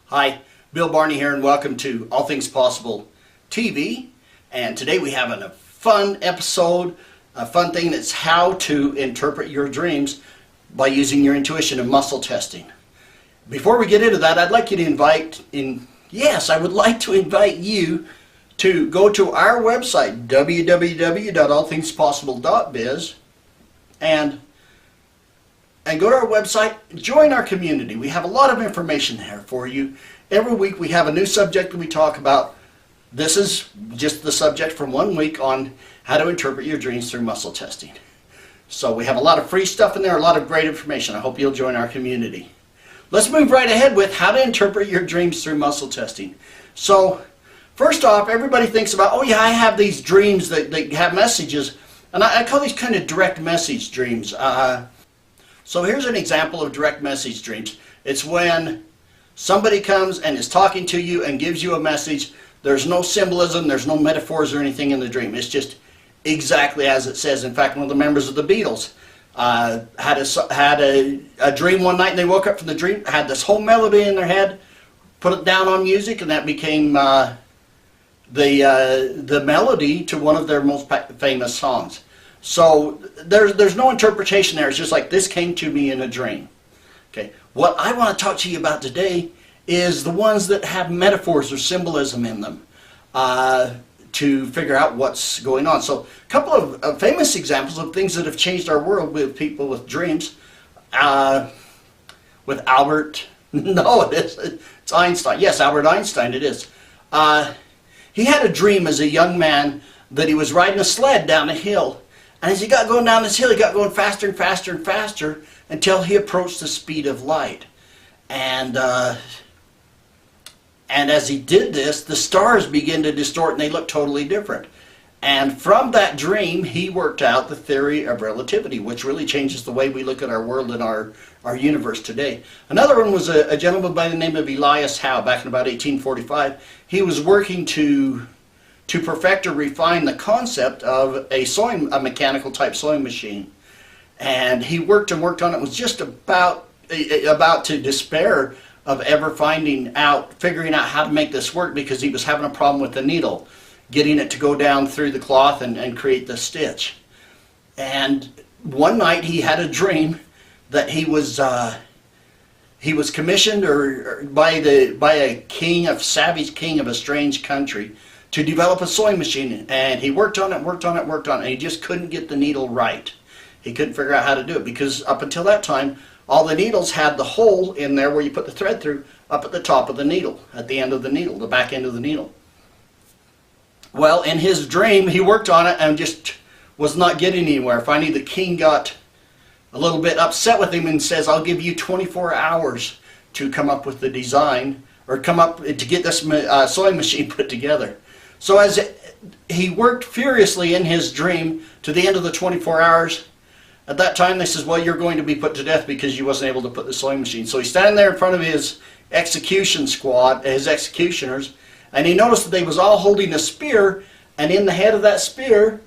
Hi, Bill Barney here, and welcome to All Things Possible TV. And today we have a fun episode, a fun thing that's how to interpret your dreams by using your intuition and muscle testing. Before we get into that, I'd like you to I would like to invite you to go to our website, www.allthingspossible.biz, and go to our website, join our community. We have a lot of information there for you. Every week we have a new subject that we talk about. This is just the subject from 1 week on how to interpret your dreams through muscle testing. So we have a lot of free stuff in there, a lot of great information. I hope you'll join our community. Let's move right ahead with how to interpret your dreams through muscle testing. So first off, everybody thinks about, oh yeah, I have these dreams that have messages, and I call these kind of direct message dreams. So here's an example of direct message dreams. It's when somebody comes and is talking to you and gives you a message. There's no symbolism, there's no metaphors or anything in the dream. It's just exactly as it says. In fact, one of the members of the Beatles had a dream one night, and they woke up from the dream, had this whole melody in their head, put it down on music, and that became the melody to one of their most famous songs. So there's no interpretation there. It's just like, this came to me in a dream. Okay. What I want to talk to you about today is the ones that have metaphors or symbolism in them to figure out what's going on. So a couple of famous examples of things that have changed our world with people with dreams. With Albert, no, it's Einstein. Yes, Albert Einstein, it is. He had a dream as a young man that he was riding a sled down a hill. And as he got going down this hill, he got going faster and faster and faster until he approached the speed of light. And as he did this, the stars began to distort and they looked totally different. And from that dream, he worked out the theory of relativity, which really changes the way we look at our world and our universe today. Another one was a gentleman by the name of Elias Howe back in about 1845. He was working to perfect or refine the concept of a mechanical type sewing machine. And he worked and worked on it, was just about to despair of ever figuring out how to make this work, because he was having a problem with the needle, getting it to go down through the cloth and create the stitch. And one night he had a dream that he was commissioned by a savage king of a strange country to develop a sewing machine, and he worked on it, and he just couldn't get the needle right. He couldn't figure out how to do it, because up until that time, all the needles had the hole in there where you put the thread through up at the top of the needle, at the end of the needle, the back end of the needle. Well, in his dream, he worked on it and just was not getting anywhere. Finally, the king got a little bit upset with him and says, I'll give you 24 hours to come up with the design, or to get this sewing machine put together. So as he worked furiously in his dream to the end of the 24 hours, at that time they says, well, you're going to be put to death because you wasn't able to put the sewing machine. So he's standing there in front of his execution squad, his executioners, and he noticed that they was all holding a spear, and in the head of that spear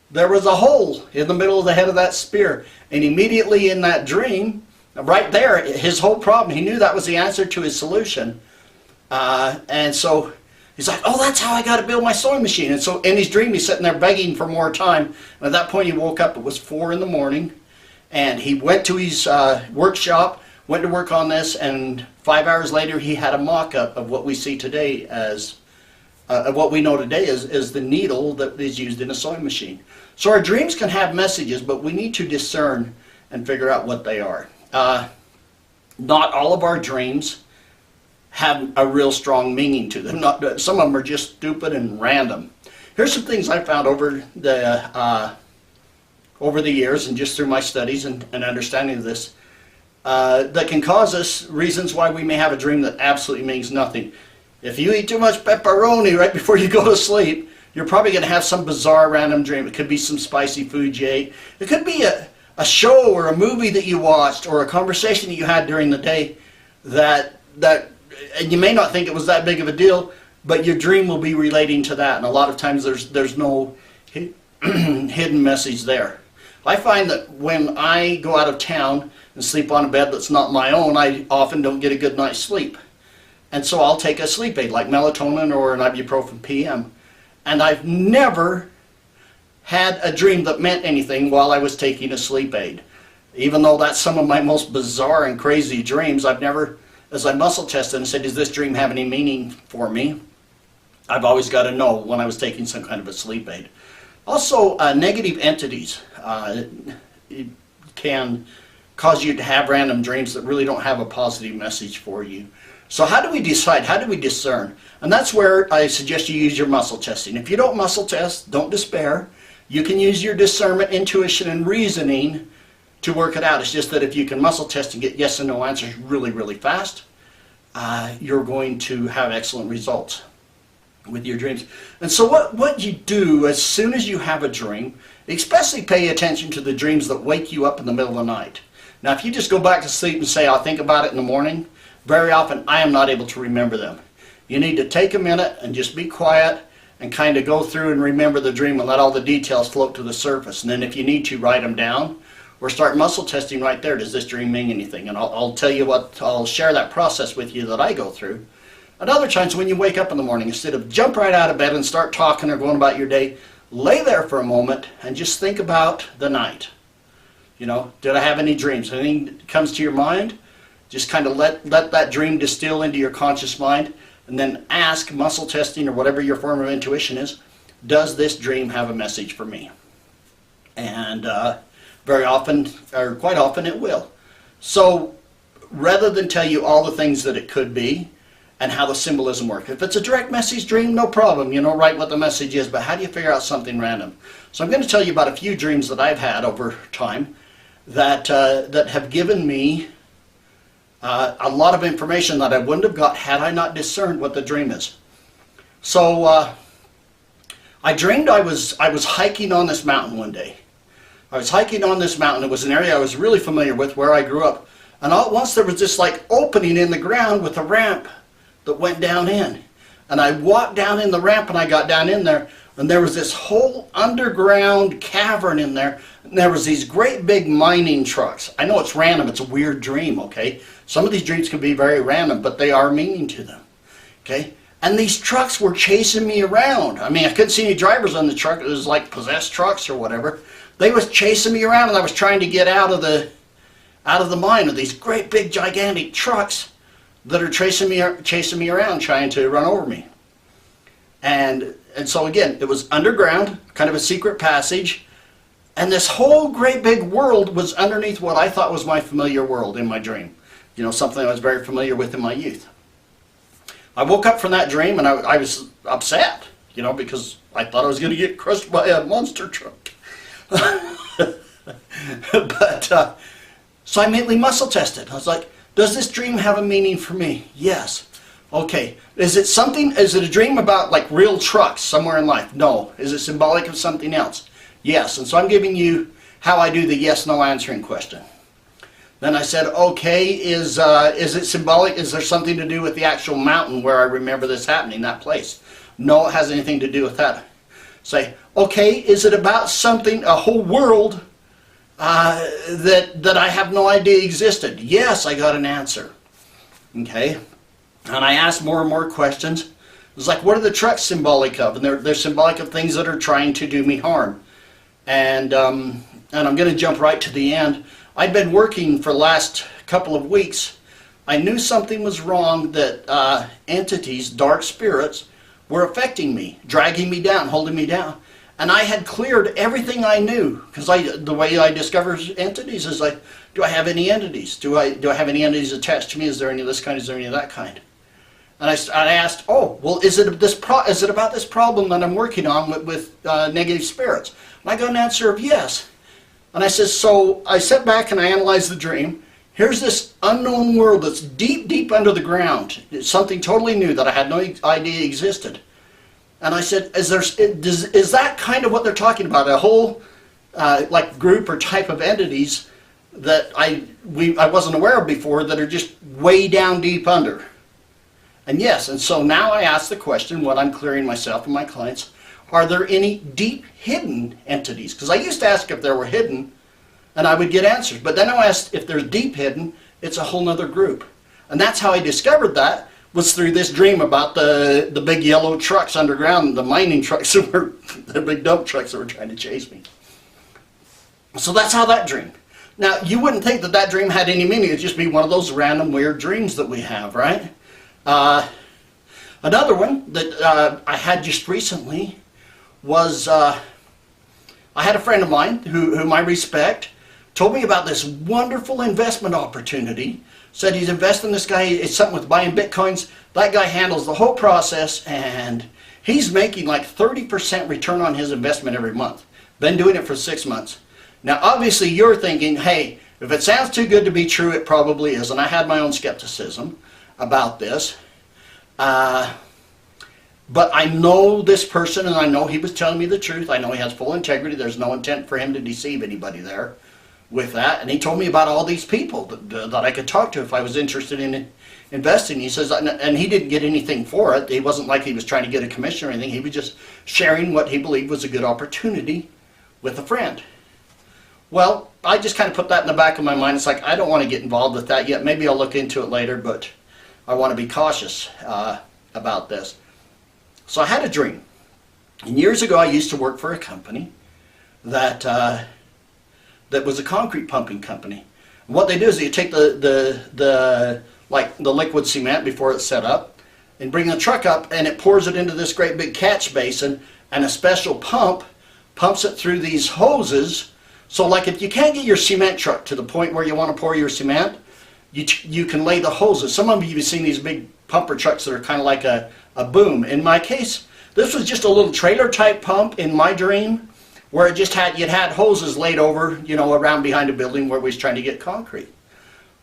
there was a hole in the middle of the head of that spear. And immediately in that dream, right there, his whole problem, he knew that was the answer to his solution. And so he's like, oh, that's how I got to build my sewing machine. And so in his dream, he's sitting there begging for more time. And at that point, he woke up. It was 4 in the morning. And he went to his workshop, went to work on this. And 5 hours later, he had a mock-up of what we see today as, what we know today is the needle that is used in a sewing machine. So our dreams can have messages, but we need to discern and figure out what they are. Not all of our dreams have a real strong meaning to them. Some of them are just stupid and random. Here's some things I found over the years and just through my studies and understanding of this that can cause us reasons why we may have a dream that absolutely means nothing. If you eat too much pepperoni right before you go to sleep, you're probably going to have some bizarre random dream. It could be some spicy food you ate. It could be a show or a movie that you watched, or a conversation that you had during the day and you may not think it was that big of a deal, but your dream will be relating to that. And a lot of times there's no hidden message there. I find that when I go out of town and sleep on a bed that's not my own, I often don't get a good night's sleep. And so I'll take a sleep aid like melatonin or an ibuprofen PM. And I've never had a dream that meant anything while I was taking a sleep aid. Even though that's some of my most bizarre and crazy dreams, I've never, as I muscle tested and said, does this dream have any meaning for me? I've always got to know when I was taking some kind of a sleep aid. Also, negative entities can cause you to have random dreams that really don't have a positive message for you. So how do we decide? How do we discern? And that's where I suggest you use your muscle testing. If you don't muscle test, don't despair. You can use your discernment, intuition, and reasoning to work it out. It's just that if you can muscle test and get yes and no answers really, really fast, you're going to have excellent results with your dreams. And so what you do as soon as you have a dream, especially pay attention to the dreams that wake you up in the middle of the night. Now, if you just go back to sleep and say, I'll think about it in the morning, very often I am not able to remember them. You need to take a minute and just be quiet and kind of go through and remember the dream and let all the details float to the surface. And then if you need to, write them down or start muscle testing right there. Does this dream mean anything? And I'll tell you what, I'll share that process with you that I go through. At other times when you wake up in the morning, instead of jump right out of bed and start talking or going about your day, lay there for a moment and just think about the night. You know, did I have any dreams? Anything that comes to your mind, just kind of let that dream distill into your conscious mind, and then ask, muscle testing or whatever your form of intuition is, does this dream have a message for me? And very often, or quite often, it will. So rather than tell you all the things that it could be and how the symbolism works, if it's a direct message dream, no problem, you know, write what the message is, but how do you figure out something random? So I'm going to tell you about a few dreams that I've had over time that have given me a lot of information that I wouldn't have got had I not discerned what the dream is. So I dreamed I was hiking on this mountain one day. I was hiking on this mountain. It was an area I was really familiar with where I grew up. And all at once there was this like opening in the ground with a ramp that went down in. And I walked down in the ramp and I got down in there, and there was this whole underground cavern in there. And there was these great big mining trucks. I know it's random, it's a weird dream, okay? Some of these dreams can be very random, but they are meaning to them, okay? And these trucks were chasing me around. I mean, I couldn't see any drivers on the truck. It was like possessed trucks or whatever. They was chasing me around, and I was trying to get out of the mine with these great big gigantic trucks that are chasing me around, trying to run over me. And so again, it was underground, kind of a secret passage, and this whole great big world was underneath what I thought was my familiar world in my dream. You know, something I was very familiar with in my youth. I woke up from that dream and I was upset, you know, because I thought I was going to get crushed by a monster truck. But so I immediately muscle tested. I was like, does this dream have a meaning for me? Yes. Okay. Is it a dream about like real trucks somewhere in life? No. Is it symbolic of something else? Yes. And so I'm giving you how I do the yes/no answering question. Then I said, okay, is it symbolic? Is there something to do with the actual mountain where I remember this happening, that place? No, it has anything to do with that. Say, okay, is it about something, a whole world that I have no idea existed? Yes, I got an answer. Okay, and I asked more and more questions. It was like, what are the trucks symbolic of? And they're symbolic of things that are trying to do me harm. And I'm going to jump right to the end. I'd been working for the last couple of weeks. I knew something was wrong, that entities, dark spirits, were affecting me, dragging me down, holding me down. And I had cleared everything I knew, because the way I discover entities is like, do I have any entities? Do I have any entities attached to me? Is there any of this kind? Is there any of that kind? And I asked, oh, well, is it about this problem that I'm working on with negative spirits? And I got an answer of yes. And I said, so I sat back and I analyzed the dream. Here's this unknown world that's deep, deep under the ground. It's something totally new that I had no idea existed. And I said, is that kind of what they're talking about? A whole like group or type of entities that I wasn't aware of before that are just way down deep under. And yes, and so now I ask the question, what I'm clearing myself and my clients, are there any deep hidden entities? Because I used to ask if there were hidden, and I would get answers. But then I asked if there's deep hidden, it's a whole other group. And that's how I discovered that, was through this dream about the big yellow trucks underground, the mining trucks that were, the big dump trucks that were trying to chase me. So that's how that dream. Now, you wouldn't think that that dream had any meaning. It'd just be one of those random weird dreams that we have, right? Another one that I had just recently was, I had a friend of mine whom I respect, told me about this wonderful investment opportunity. Said he's investing this guy, it's something with buying bitcoins. That guy handles the whole process, and he's making like 30% return on his investment every month. Been doing it for 6 months. Now, obviously, you're thinking, hey, if it sounds too good to be true, it probably is. And I had my own skepticism about this. But I know this person, and I know he was telling me the truth. I know he has full integrity. There's no intent for him to deceive anybody there with that. And he told me about all these people that I could talk to if I was interested in investing. He says, and he didn't get anything for it. It wasn't like he was trying to get a commission or anything. He was just sharing what he believed was a good opportunity with a friend. Well, I just kind of put that in the back of my mind. It's like, I don't want to get involved with that yet. Maybe I'll look into it later, but I want to be cautious about this. So I had a dream. And years ago, I used to work for a company that was a concrete pumping company. And what they do is you take the liquid cement before it's set up and bring the truck up, and it pours it into this great big catch basin, and a special pump pumps it through these hoses. So like if you can't get your cement truck to the point where you want to pour your cement, you can lay the hoses. Some of you have seen these big pumper trucks that are kind of like a boom. In my case, this was just a little trailer type pump in my dream, where it just had, you'd had hoses laid over, you know, around behind a building where we was trying to get concrete.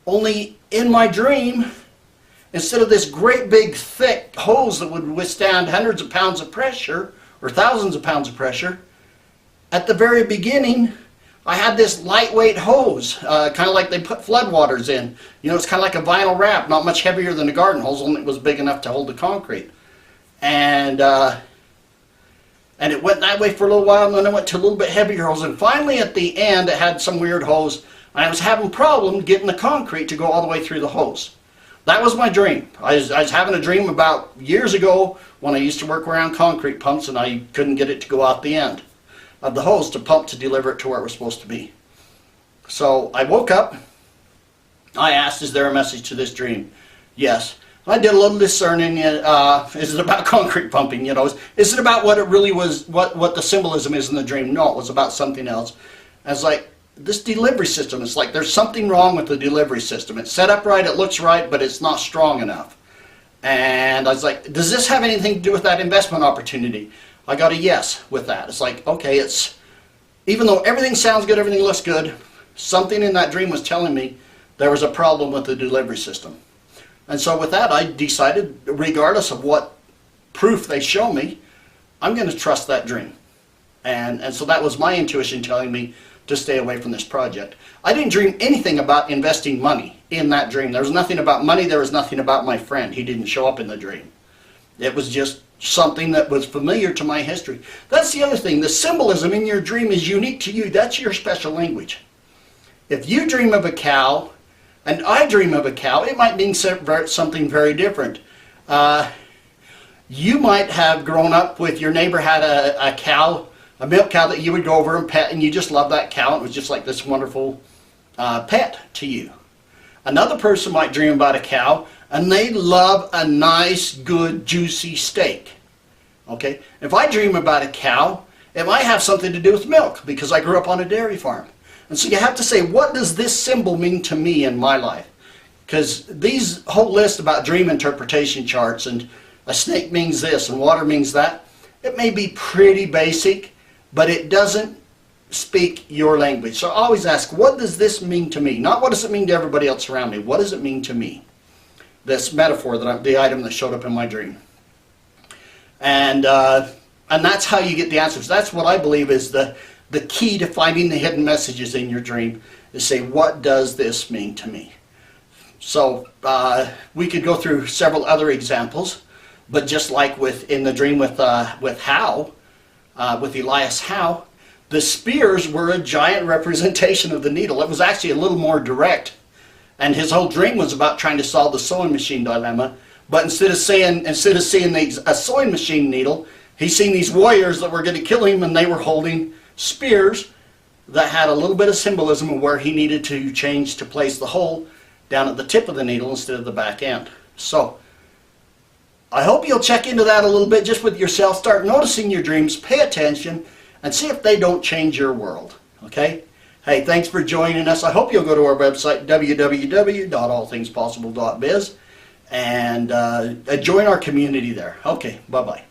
Only in my dream, instead of this great big thick hose that would withstand hundreds of pounds of pressure or thousands of pounds of pressure, at the very beginning I had this lightweight hose, kind of like they put floodwaters in. You know, it's kind of like a vinyl wrap, not much heavier than a garden hose, only it was big enough to hold the concrete. And it went that way for a little while, and then it went to a little bit heavier hose. And finally at the end it had some weird hose, and I was having problems getting the concrete to go all the way through the hose. That was my dream. I was having a dream about years ago when I used to work around concrete pumps, and I couldn't get it to go out the end of the hose to pump to deliver it to where it was supposed to be. So I woke up. I asked, is there a message to this dream? Yes. I did a little discerning. Is it about concrete pumping? You know, is it about what it really was, what the symbolism is in the dream? No, it was about something else. I was like, this delivery system, it's like there's something wrong with the delivery system. It's set up right, it looks right, but it's not strong enough. And I was like, does this have anything to do with that investment opportunity? I got a yes with that. It's like, okay, even though everything sounds good, everything looks good, something in that dream was telling me there was a problem with the delivery system. And so with that, I decided, regardless of what proof they show me, I'm going to trust that dream. And so that was my intuition telling me to stay away from this project. I didn't dream anything about investing money in that dream. There was nothing about money. There was nothing about my friend. He didn't show up in the dream. It was just something that was familiar to my history. That's the other thing. The symbolism in your dream is unique to you. That's your special language. If you dream of a cow and I dream of a cow, it might mean something very different. You might have grown up with your neighbor had a cow, a milk cow that you would go over and pet, and you just love that cow. It was just like this wonderful pet to you. Another person might dream about a cow and they love a nice, good, juicy steak. Okay? If I dream about a cow, it might have something to do with milk because I grew up on a dairy farm. And so you have to say, what does this symbol mean to me in my life? Because these whole list about dream interpretation charts and a snake means this and water means that, it may be pretty basic, but it doesn't speak your language. So I always ask, what does this mean to me? Not what does it mean to everybody else around me. What does it mean to me? This metaphor, the item that showed up in my dream. And that's how you get the answers. That's what I believe is the key to finding the hidden messages in your dream, is say, what does this mean to me? So we could go through several other examples, but just like in the dream with Howe, with Elias Howe, the spears were a giant representation of the needle. It was actually a little more direct. And his whole dream was about trying to solve the sewing machine dilemma. But instead of seeing a sewing machine needle, he seen these warriors that were going to kill him, and they were holding spears that had a little bit of symbolism of where he needed to change to place the hole down at the tip of the needle instead of the back end. So I hope you'll check into that a little bit just with yourself. Start noticing your dreams, pay attention, and see if they don't change your world. Okay? Hey, thanks for joining us. I hope you'll go to our website, www.allthingspossible.biz, and join our community there. Okay, bye-bye.